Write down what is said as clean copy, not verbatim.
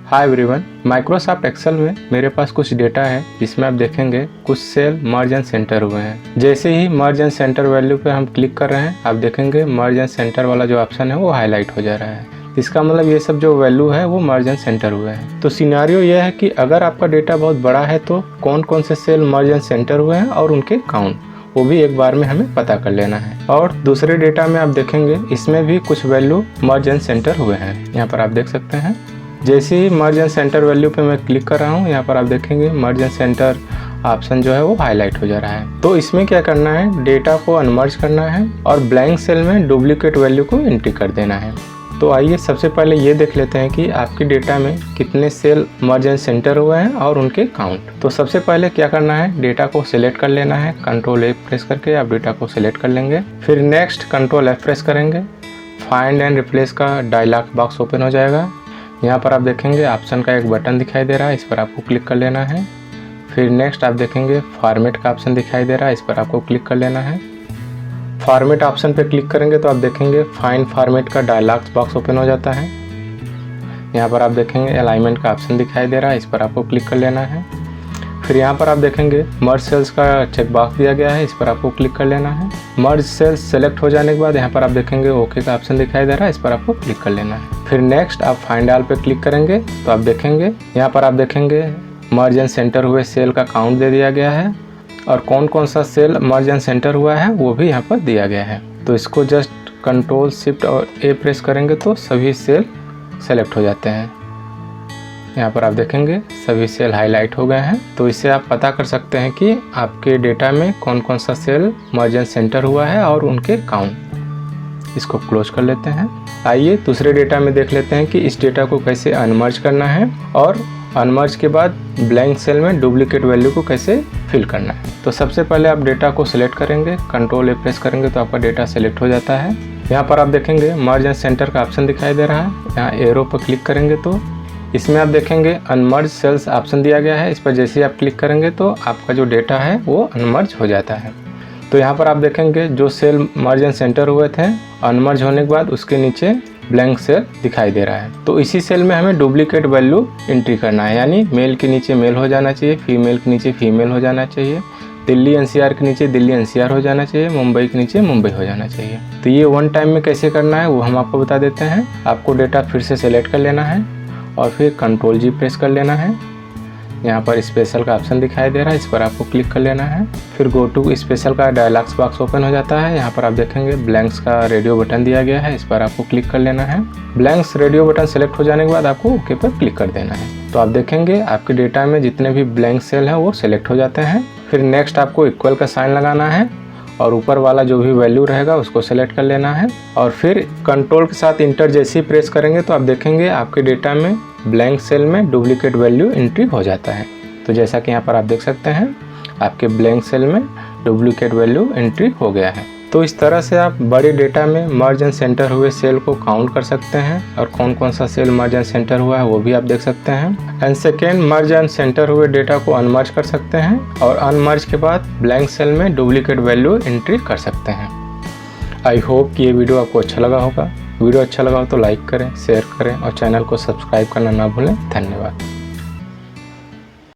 Hi everyone, Microsoft Excel में मेरे पास कुछ डेटा है जिसमें आप देखेंगे कुछ सेल मर्ज एंड सेंटर हुए हैं। जैसे ही मर्ज एंड सेंटर वैल्यू पे हम क्लिक कर रहे हैं, आप देखेंगे मर्ज एंड सेंटर वाला जो ऑप्शन है वो हाईलाइट हो जा रहा है। इसका मतलब ये सब जो वैल्यू है वो मर्ज एंड सेंटर हुए हैं। तो सिनेरियो ये है कि अगर आपका डेटा बहुत बड़ा है तो कौन कौन से सेल मर्ज एंड सेंटर हुए हैं और उनके काउंट वो भी एक बार में हमें पता कर लेना है। और दूसरे डेटा में आप देखेंगे इसमें भी कुछ वैल्यू मर्ज एंड सेंटर हुए हैं। यहाँ पर आप देख सकते हैं जैसे ही मर्ज एंड सेंटर वैल्यू पे मैं क्लिक कर रहा हूँ, यहाँ पर आप देखेंगे मर्ज एंड सेंटर ऑप्शन जो है वो हाईलाइट हो जा रहा है। तो इसमें क्या करना है, डेटा को अनमर्ज करना है और ब्लैंक सेल में डुप्लीकेट वैल्यू को एंट्री कर देना है। तो आइए सबसे पहले ये देख लेते हैं कि आपकी डेटा में कितने सेल मर्ज एंड सेंटर हुए हैं और उनके काउंट। तो सबसे पहले क्या करना है, डेटा को सिलेक्ट कर लेना है। कंट्रोल F प्रेस करके आप डेटा को सिलेक्ट कर लेंगे। फिर नेक्स्ट कंट्रोल F प्रेस करेंगे। फाइंड एंड रिप्लेस का डायलॉग बॉक्स ओपन हो जाएगा। यहाँ पर आप देखेंगे ऑप्शन का एक बटन दिखाई दे रहा है, इस पर आपको क्लिक कर लेना है। फिर नेक्स्ट आप देखेंगे फॉर्मेट का ऑप्शन दिखाई दे रहा है, इस पर आपको क्लिक कर लेना है। फॉर्मेट ऑप्शन पर क्लिक करेंगे तो आप देखेंगे फाइंड फॉर्मेट का डायलॉग बॉक्स ओपन हो जाता है। यहाँ पर आप देखेंगे अलाइनमेंट का ऑप्शन दिखाई दे रहा है, इस पर आपको क्लिक कर लेना है। फिर यहाँ पर आप देखेंगे मर्ज सेल्स का चेक बॉक्स दिया गया है, इस पर आपको क्लिक कर लेना है। मर्ज सेल्स सेलेक्ट हो जाने के बाद यहाँ पर आप देखेंगे ओके का ऑप्शन दिखाई दे रहा है, इस पर आपको क्लिक कर लेना है। फिर नेक्स्ट आप फाइंड ऑल पे क्लिक करेंगे तो आप देखेंगे यहाँ पर आप देखेंगे मर्ज एंड सेंटर हुए सेल का काउंट दे दिया गया है और कौन कौन सा सेल मर्ज एंड सेंटर हुआ है वो भी यहाँ पर दिया गया है। तो इसको जस्ट कंट्रोल शिफ्ट और A प्रेस करेंगे तो सभी सेल सेलेक्ट हो जाते हैं। यहाँ पर आप देखेंगे सभी सेल हाईलाइट हो गए हैं। तो इससे आप पता कर सकते हैं कि आपके डेटा में कौन कौन सा सेल मर्ज एंड सेंटर हुआ है और उनके काउंट। इसको क्लोज कर लेते हैं। आइए दूसरे डेटा में देख लेते हैं कि इस डेटा को कैसे अनमर्ज करना है और अनमर्ज के बाद ब्लैंक सेल में डुप्लीकेट वैल्यू को कैसे फिल करना है। तो सबसे पहले आप डेटा को सिलेक्ट करेंगे, कंट्रोल A प्रेस करेंगे तो आपका डेटा सिलेक्ट हो जाता है। यहाँ पर आप देखेंगे मर्ज एंड सेंटर का ऑप्शन दिखाई दे रहा है। यहाँ एरो पर क्लिक करेंगे तो इसमें आप देखेंगे अनमर्ज सेल्स ऑप्शन दिया गया है। इस पर जैसे ही आप क्लिक करेंगे तो आपका जो डेटा है वो अनमर्ज हो जाता है। तो यहाँ पर आप देखेंगे जो सेल मर्ज एंड सेंटर हुए थे अनमर्ज होने के बाद उसके नीचे ब्लैंक सेल दिखाई दे रहा है। तो इसी सेल में हमें डुप्लीकेट वैल्यू एंट्री करना है, यानी मेल के नीचे मेल हो जाना चाहिए, फीमेल के नीचे फीमेल हो जाना चाहिए, दिल्ली NCR के नीचे दिल्ली NCR हो जाना चाहिए, मुंबई के नीचे मुंबई हो जाना चाहिए। तो ये वन टाइम में कैसे करना है वो हम आपको बता देते हैं। आपको डेटा फिर से सिलेक्ट कर लेना है और फिर कंट्रोल G प्रेस कर लेना है। यहाँ पर स्पेशल का ऑप्शन दिखाई दे रहा है, इस पर आपको क्लिक कर लेना है। फिर गो टू स्पेशल का डायलॉग्स बॉक्स ओपन हो जाता है। यहाँ पर आप देखेंगे ब्लैंक्स का रेडियो बटन दिया गया है, इस पर आपको क्लिक कर लेना है। ब्लैंक्स रेडियो बटन सेलेक्ट हो जाने के बाद आपको ओके पर क्लिक कर देना है। तो आप देखेंगे आपके डेटा में जितने भी ब्लैंक सेल हैं वो सिलेक्ट हो जाते हैं। फिर नेक्स्ट आपको इक्वल का साइन लगाना है और ऊपर वाला जो भी वैल्यू रहेगा उसको सेलेक्ट कर लेना है और फिर कंट्रोल के साथ इंटर जैसे ही प्रेस करेंगे तो आप देखेंगे आपके डेटा में ब्लैंक सेल में डुप्लीकेट वैल्यू एंट्री हो जाता है। तो जैसा कि यहाँ पर आप देख सकते हैं आपके ब्लैंक सेल में डुप्लीकेट वैल्यू एंट्री हो गया है। तो इस तरह से आप बड़े डेटा में मर्ज एंड सेंटर हुए सेल को काउंट कर सकते हैं और कौन कौन सा सेल मर्ज एंड सेंटर हुआ है वो भी आप देख सकते हैं। And second, merge and centre हुए डेटा को अनमर्ज कर सकते हैं और अनमर्ज के बाद ब्लैंक सेल में डुप्लीकेट वैल्यू एंट्री कर सकते हैं। आई होप कि ये वीडियो आपको अच्छा लगा होगा। वीडियो अच्छा लगा हो तो लाइक करें, शेयर करें और चैनल को सब्सक्राइब करना ना भूलें। धन्यवाद।